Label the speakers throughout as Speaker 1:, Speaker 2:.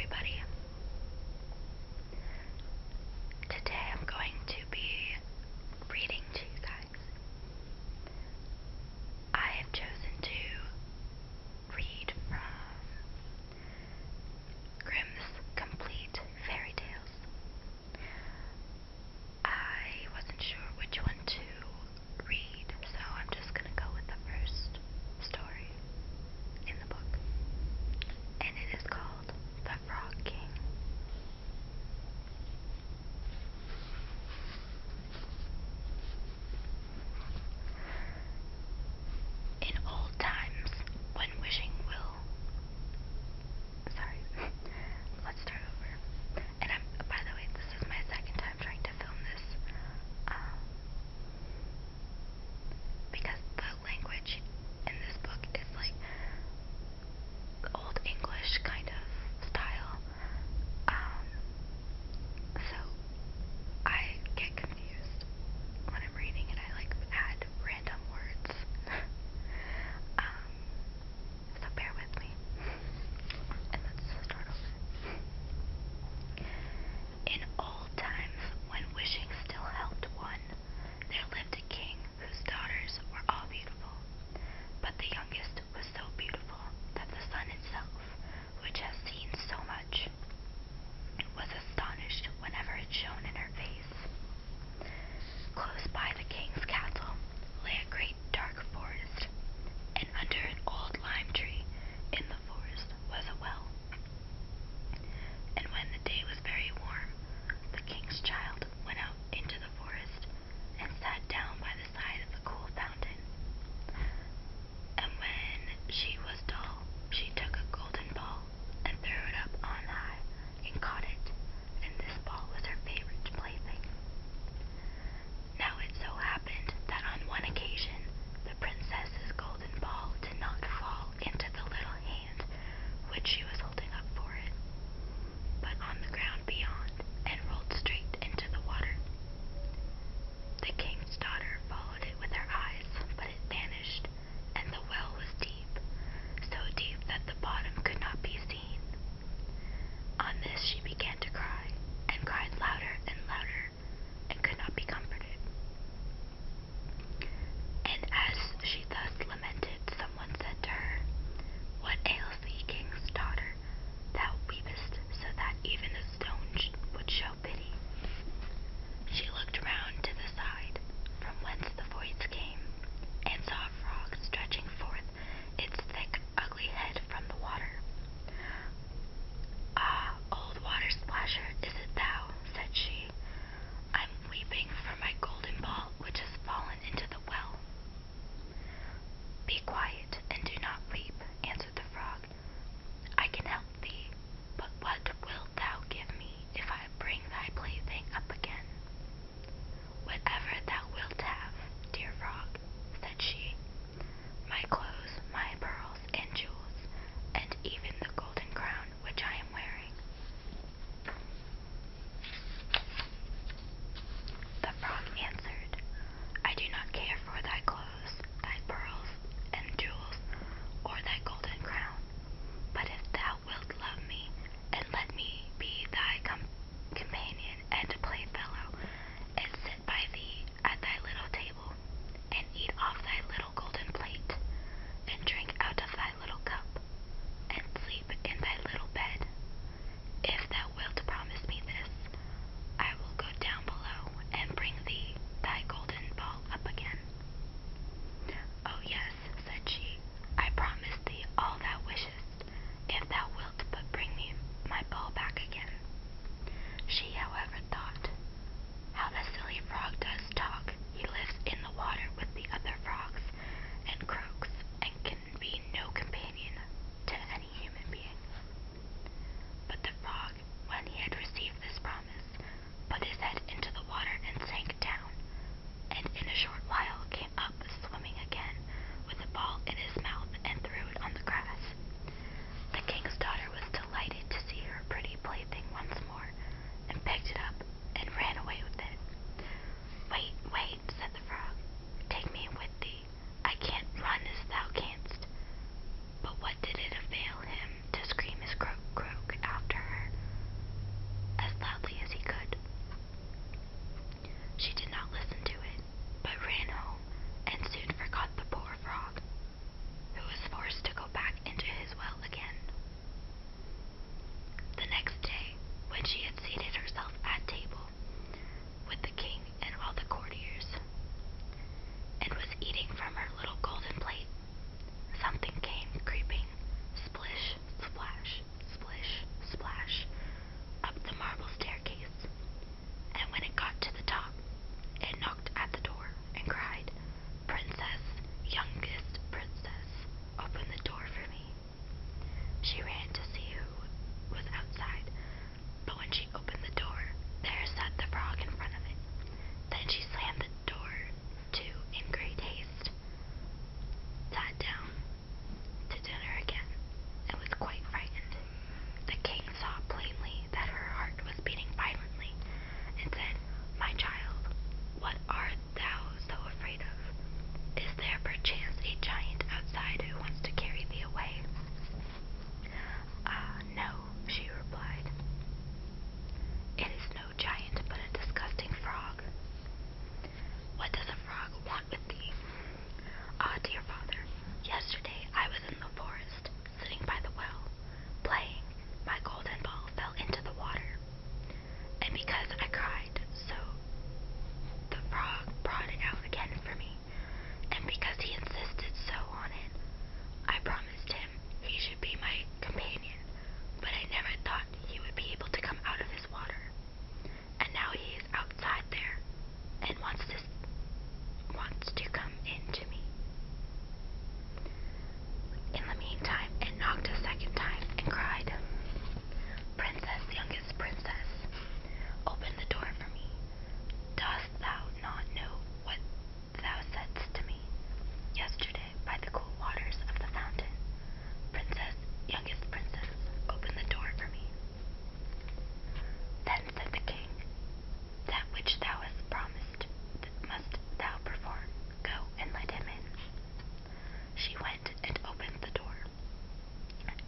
Speaker 1: everybody. Today I'm going to be reading to you guys. I have chosen to read from Grimm's Complete Fairy Tales. I wasn't sure which one to read, so I'm just gonna go with the first story in the book. And it is called The Frog King.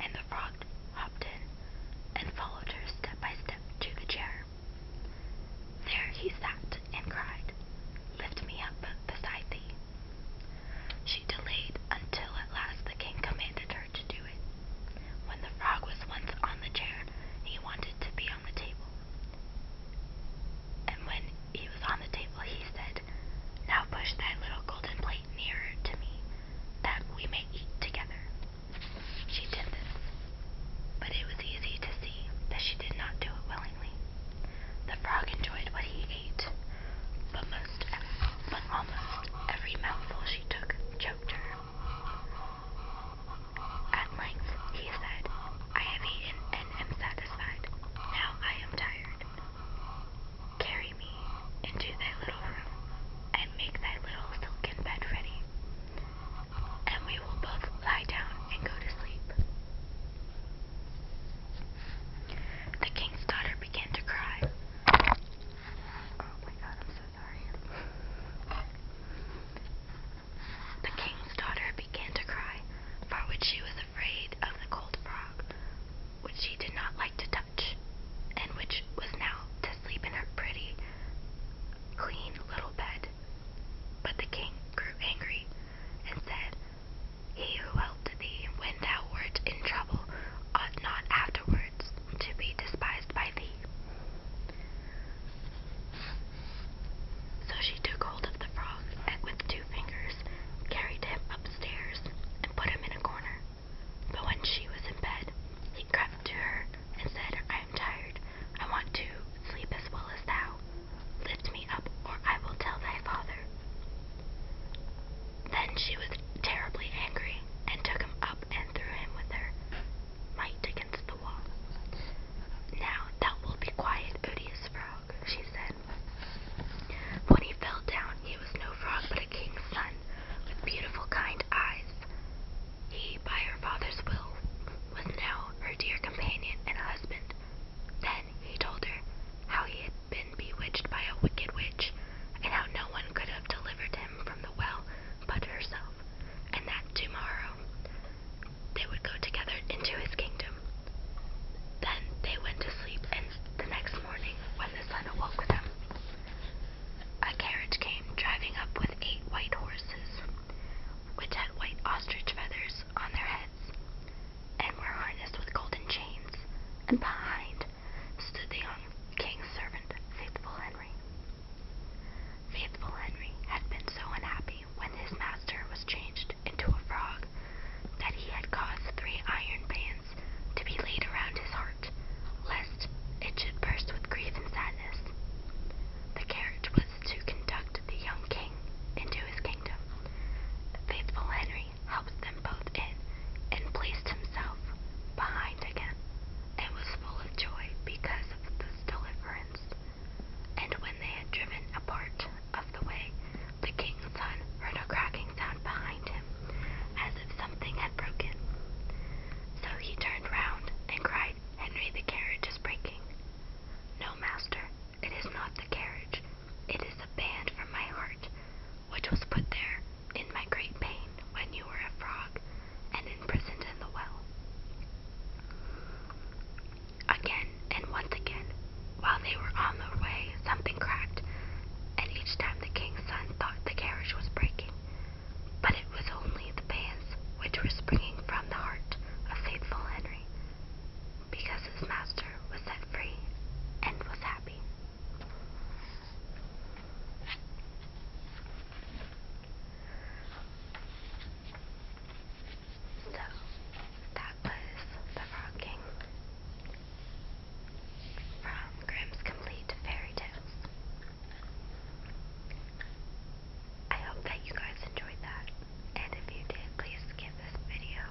Speaker 1: and the frog hopped in and followed her step by step to the chair. There he sat and cried, "Lift me up beside thee." She delayed until at last the king commanded her to do it. When the frog was once on the chair, he wanted to be on the table. And when he was on the table, he said, "Now push thy little golden plate nearer to me, that we may eat together." She did this, but it was easy to see that she did not do it willingly. The frog enjoyed what he ate, but almost every mouthful she took choked her. At length he said, "I have eaten and am satisfied. Now I am tired. Carry me into thy little room, and make thy little silken bed ready, and we will both lie down and go to sleep." The king's daughter began to cry. Oh my god, I'm so sorry. The king's daughter began to cry, for which she was afraid of the cold frog, which she did not like to touch, and which was now to sleep in her pretty, clean little bed. But the king grew angry and said, "He who helped thee when thou wert in trouble ought not afterwards to be despised by thee." So she took hold of the frog and with 2 fingers carried him upstairs and put him in a corner. But when she was in bed, he crept to her and said, "I am tired. I want to sleep as well as thou. Lift me up, or I will tell thy father." Then she was terribly angry and took him up and threw him with her might against the wall. "Now thou wilt be quiet, odious frog," she said. When he fell down, he was no frog but a king's son, with beautiful kind eyes. He, by her father's will, was now her dear companion and husband. Then he told her how he had been bewitched by a wicked witch, and how no one could have delivered him from the well but herself, and that tomorrow they would go together into his kingdom. Then they went to sleep, and the next morning, when the sun awoke them, a carriage came driving up with 8 white horses, which had white ostrich feathers on their heads, and were harnessed with golden chains, and behind stood the young king's servant, Faithful Henry. Faithful Henry had been so unhappy when his master was changed into a frog that he had caused 3 iron bands to be laid around his heart, lest it should burst with grief and sadness. The carriage was to conduct the young king into his kingdom. Faithful Henry helped them both in, and placed himself behind again, and was full of joy because of this deliverance. And when they had driven a part of the way, the king's son heard a cracking sound behind him, as if something had broken. So he turned round and cried, "Henry, the carriage is breaking." "No, master, it is not the carriage. It is a band from my heart, which was put there in my great pain when you were a frog and imprisoned in the well." Again and once again, while they were on their way, something cracked, and each time the king's son thought the carriage was breaking, but it was only the bands which were springing from the heart of Faithful Henry, because his master was set free and was happy. So, that was The Frog King from Grimm's Complete Fairy Tales. I hope that you guys enjoyed that, and if you did, please give this video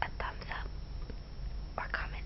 Speaker 1: a thumbs up or comment